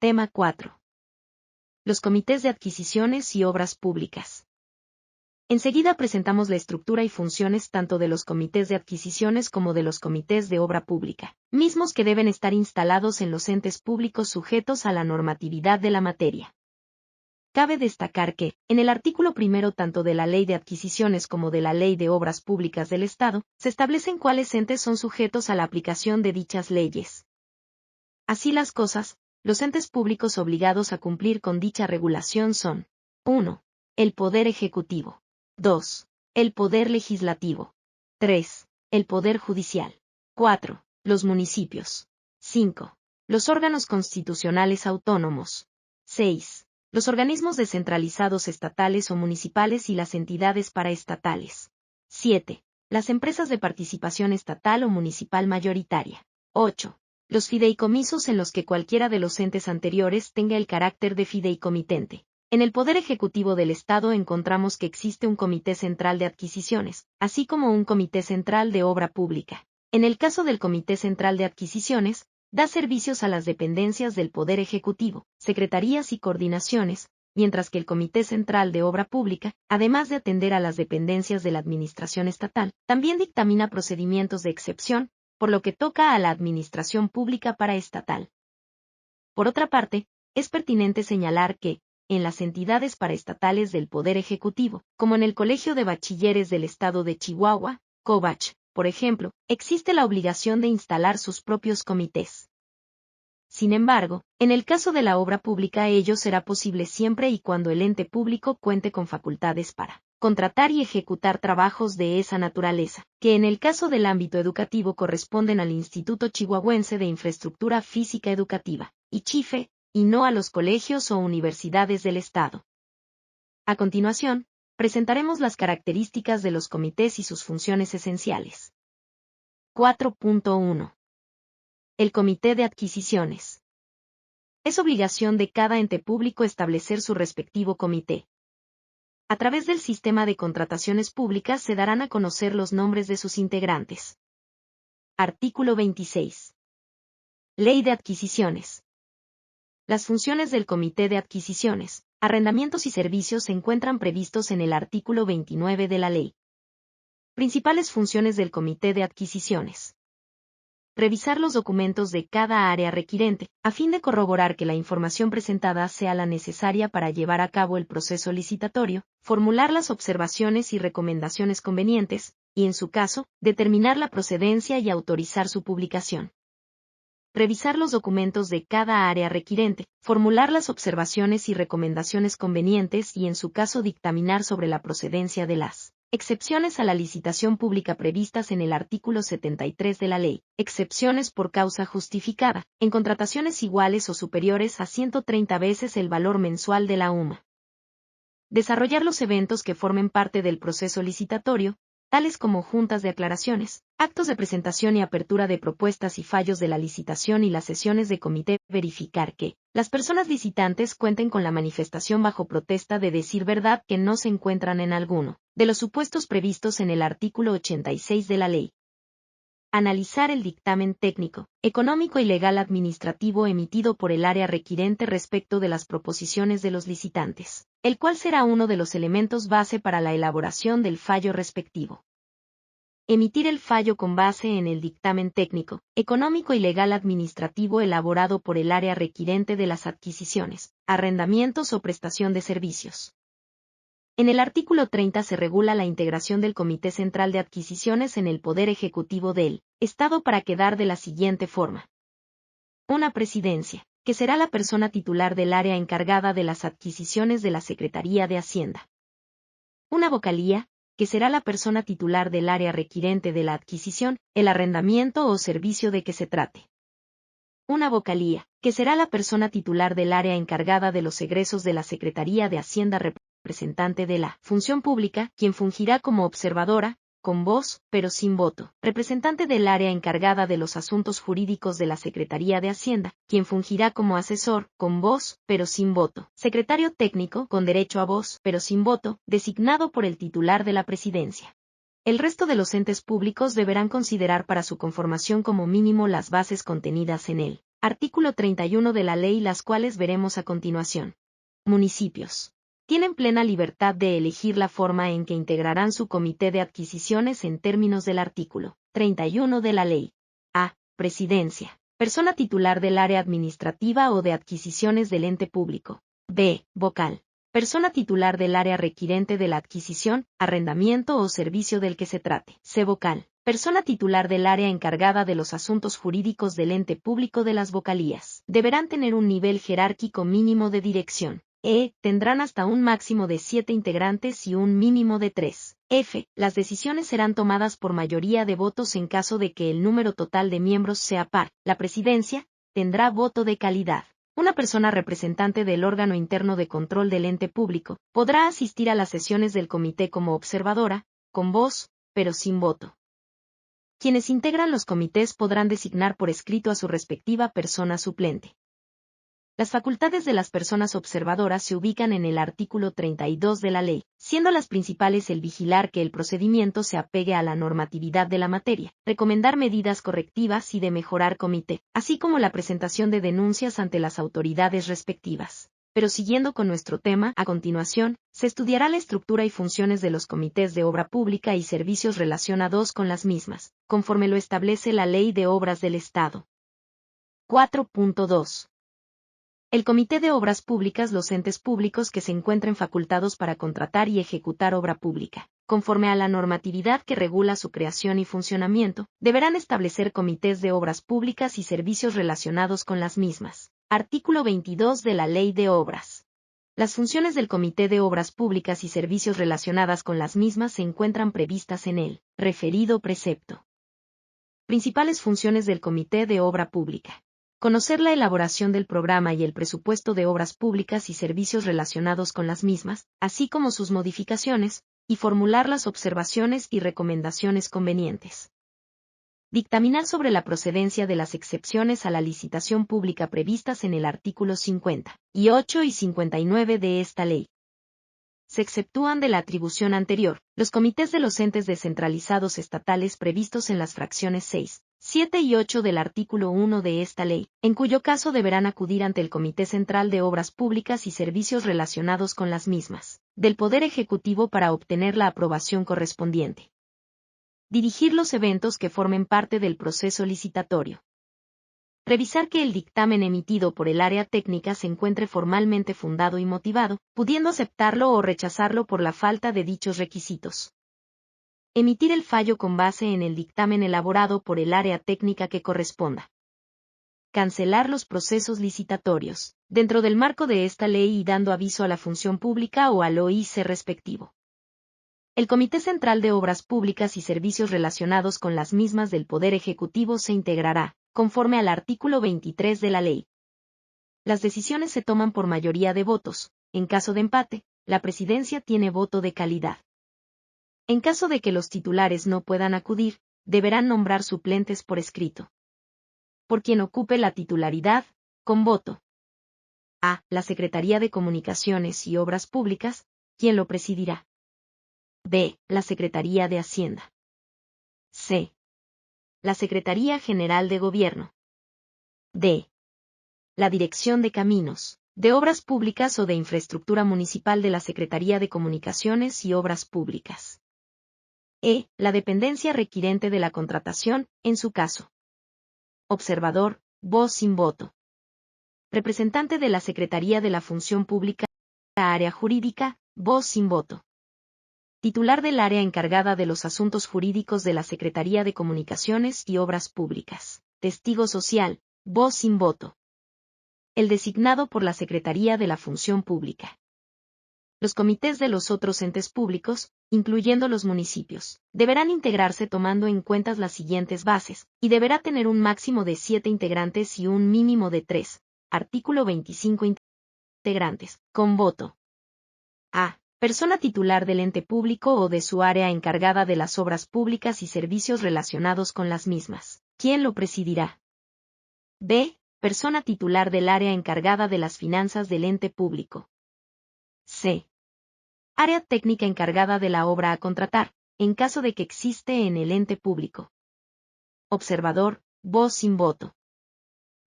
Tema 4. Los comités de adquisiciones y obras públicas. Enseguida presentamos la estructura y funciones tanto de los comités de adquisiciones como de los comités de obra pública, mismos que deben estar instalados en los entes públicos sujetos a la normatividad de la materia. Cabe destacar que, en el artículo primero tanto de la Ley de Adquisiciones como de la Ley de Obras Públicas del Estado, se establecen cuáles entes son sujetos a la aplicación de dichas leyes. Así las cosas, los entes públicos obligados a cumplir con dicha regulación son: 1. El Poder Ejecutivo. 2. El Poder Legislativo. 3. El Poder Judicial. 4. Los municipios. 5. Los órganos constitucionales autónomos. 6. Los organismos descentralizados estatales o municipales y las entidades paraestatales. 7. Las empresas de participación estatal o municipal mayoritaria. 8. Los fideicomisos en los que cualquiera de los entes anteriores tenga el carácter de fideicomitente. En el Poder Ejecutivo del Estado encontramos que existe un Comité Central de Adquisiciones, así como un Comité Central de Obra Pública. En el caso del Comité Central de Adquisiciones, da servicios a las dependencias del Poder Ejecutivo, secretarías y coordinaciones, mientras que el Comité Central de Obra Pública, además de atender a las dependencias de la Administración Estatal, también dictamina procedimientos de excepción, por lo que toca a la Administración Pública Paraestatal. Por otra parte, es pertinente señalar que, en las entidades paraestatales del Poder Ejecutivo, como en el Colegio de Bachilleres del Estado de Chihuahua, COBACH, por ejemplo, existe la obligación de instalar sus propios comités. Sin embargo, en el caso de la obra pública ello será posible siempre y cuando el ente público cuente con facultades para contratar y ejecutar trabajos de esa naturaleza, que en el caso del ámbito educativo corresponden al Instituto Chihuahuense de Infraestructura Física Educativa, ICHIFE, y no a los colegios o universidades del Estado. A continuación, presentaremos las características de los comités y sus funciones esenciales. 4.1. El Comité de Adquisiciones. Es obligación de cada ente público establecer su respectivo comité. A través del sistema de contrataciones públicas se darán a conocer los nombres de sus integrantes. Artículo 26. Ley de Adquisiciones. Las funciones del Comité de Adquisiciones, Arrendamientos y Servicios se encuentran previstos en el artículo 29 de la ley. Principales funciones del Comité de Adquisiciones. Revisar los documentos de cada área requirente, a fin de corroborar que la información presentada sea la necesaria para llevar a cabo el proceso licitatorio, formular las observaciones y recomendaciones convenientes, y en su caso, determinar la procedencia y autorizar su publicación. Revisar los documentos de cada área requirente, formular las observaciones y recomendaciones convenientes y en su caso dictaminar sobre la procedencia de las excepciones a la licitación pública previstas en el artículo 73 de la ley, excepciones por causa justificada, en contrataciones iguales o superiores a 130 veces el valor mensual de la UMA. Desarrollar los eventos que formen parte del proceso licitatorio, tales como juntas de aclaraciones, actos de presentación y apertura de propuestas y fallos de la licitación y las sesiones de comité. Verificar que las personas licitantes cuenten con la manifestación bajo protesta de decir verdad que no se encuentran en alguno de los supuestos previstos en el artículo 86 de la ley. Analizar el dictamen técnico, económico y legal administrativo emitido por el área requirente respecto de las proposiciones de los licitantes, el cual será uno de los elementos base para la elaboración del fallo respectivo. Emitir el fallo con base en el dictamen técnico, económico y legal administrativo elaborado por el área requirente de las adquisiciones, arrendamientos o prestación de servicios. En el artículo 30 se regula la integración del Comité Central de Adquisiciones en el Poder Ejecutivo del Estado para quedar de la siguiente forma. Una presidencia, que será la persona titular del área encargada de las adquisiciones de la Secretaría de Hacienda. Una vocalía, que será la persona titular del área requirente de la adquisición, el arrendamiento o servicio de que se trate. Una vocalía, que será la persona titular del área encargada de los egresos de la Secretaría de Hacienda representante de la función pública, quien fungirá como observadora, con voz, pero sin voto, representante del área encargada de los asuntos jurídicos de la Secretaría de Hacienda, quien fungirá como asesor, con voz, pero sin voto, secretario técnico, con derecho a voz, pero sin voto, designado por el titular de la presidencia. El resto de los entes públicos deberán considerar para su conformación como mínimo las bases contenidas en el Artículo 31 de la ley, las cuales veremos a continuación. Municipios. Tienen plena libertad de elegir la forma en que integrarán su comité de adquisiciones en términos del artículo 31 de la ley. A. Presidencia. Persona titular del área administrativa o de adquisiciones del ente público. B. Vocal. Persona titular del área requirente de la adquisición, arrendamiento o servicio del que se trate. C. Vocal. Persona titular del área encargada de los asuntos jurídicos del ente público de las vocalías. Deberán tener un nivel jerárquico mínimo de dirección. E. Tendrán hasta un máximo de 7 integrantes y un mínimo de 3. F. Las decisiones serán tomadas por mayoría de votos en caso de que el número total de miembros sea par. La presidencia tendrá voto de calidad. Una persona representante del órgano interno de control del ente público podrá asistir a las sesiones del comité como observadora, con voz, pero sin voto. Quienes integran los comités podrán designar por escrito a su respectiva persona suplente. Las facultades de las personas observadoras se ubican en el artículo 32 de la ley, siendo las principales el vigilar que el procedimiento se apegue a la normatividad de la materia, recomendar medidas correctivas y de mejorar comité, así como la presentación de denuncias ante las autoridades respectivas. Pero siguiendo con nuestro tema, a continuación, se estudiará la estructura y funciones de los comités de obra pública y servicios relacionados con las mismas, conforme lo establece la Ley de Obras del Estado. 4.2. El Comité de Obras Públicas, los entes públicos que se encuentren facultados para contratar y ejecutar obra pública, conforme a la normatividad que regula su creación y funcionamiento, deberán establecer comités de obras públicas y servicios relacionados con las mismas. Artículo 22 de la Ley de Obras. Las funciones del Comité de Obras Públicas y servicios relacionadas con las mismas se encuentran previstas en el referido precepto. Principales funciones del Comité de Obra Pública. Conocer la elaboración del programa y el presupuesto de obras públicas y servicios relacionados con las mismas, así como sus modificaciones, y formular las observaciones y recomendaciones convenientes. Dictaminar sobre la procedencia de las excepciones a la licitación pública previstas en el artículo 58 y 59 de esta ley. Se exceptúan de la atribución anterior, los comités de los entes descentralizados estatales previstos en las fracciones 6, 7 y 8 del artículo 1 de esta ley, en cuyo caso deberán acudir ante el Comité Central de Obras Públicas y servicios relacionados con las mismas, del Poder Ejecutivo para obtener la aprobación correspondiente. Dirigir los eventos que formen parte del proceso licitatorio. Revisar que el dictamen emitido por el área técnica se encuentre formalmente fundado y motivado, pudiendo aceptarlo o rechazarlo por la falta de dichos requisitos. Emitir el fallo con base en el dictamen elaborado por el área técnica que corresponda. Cancelar los procesos licitatorios, dentro del marco de esta ley y dando aviso a la función pública o al OIC respectivo. El Comité Central de Obras Públicas y servicios relacionados con las mismas del Poder Ejecutivo se integrará, conforme al artículo 23 de la ley. Las decisiones se toman por mayoría de votos. En caso de empate, la presidencia tiene voto de calidad. En caso de que los titulares no puedan acudir, deberán nombrar suplentes por escrito. Por quien ocupe la titularidad, con voto. A. La Secretaría de Comunicaciones y Obras Públicas, quien lo presidirá. B. La Secretaría de Hacienda. C. La Secretaría General de Gobierno. D. La Dirección de Caminos, de Obras Públicas o de Infraestructura Municipal de la Secretaría de Comunicaciones y Obras Públicas. E. La dependencia requirente de la contratación, en su caso. Observador, voz sin voto. Representante de la Secretaría de la Función Pública, área jurídica, voz sin voto. Titular del área encargada de los asuntos jurídicos de la Secretaría de Comunicaciones y Obras Públicas. Testigo social, voz sin voto. El designado por la Secretaría de la Función Pública. Los comités de los otros entes públicos, incluyendo los municipios, deberán integrarse tomando en cuenta las siguientes bases, y deberá tener un máximo de 7 integrantes y un mínimo de 3. Artículo 25. Integrantes, con voto. A. Persona titular del ente público o de su área encargada de las obras públicas y servicios relacionados con las mismas. ¿Quién lo presidirá? B. Persona titular del área encargada de las finanzas del ente público. C. Área técnica encargada de la obra a contratar, en caso de que existe en el ente público. Observador, voz sin voto.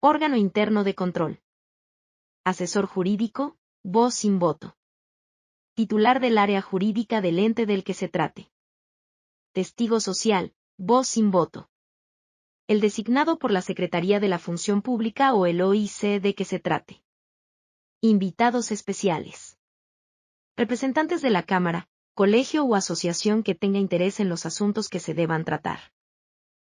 Órgano interno de control. Asesor jurídico, voz sin voto. Titular del área jurídica del ente del que se trate. Testigo social, voz sin voto. El designado por la Secretaría de la Función Pública o el OIC de que se trate. Invitados especiales. Representantes de la Cámara, colegio o asociación que tenga interés en los asuntos que se deban tratar.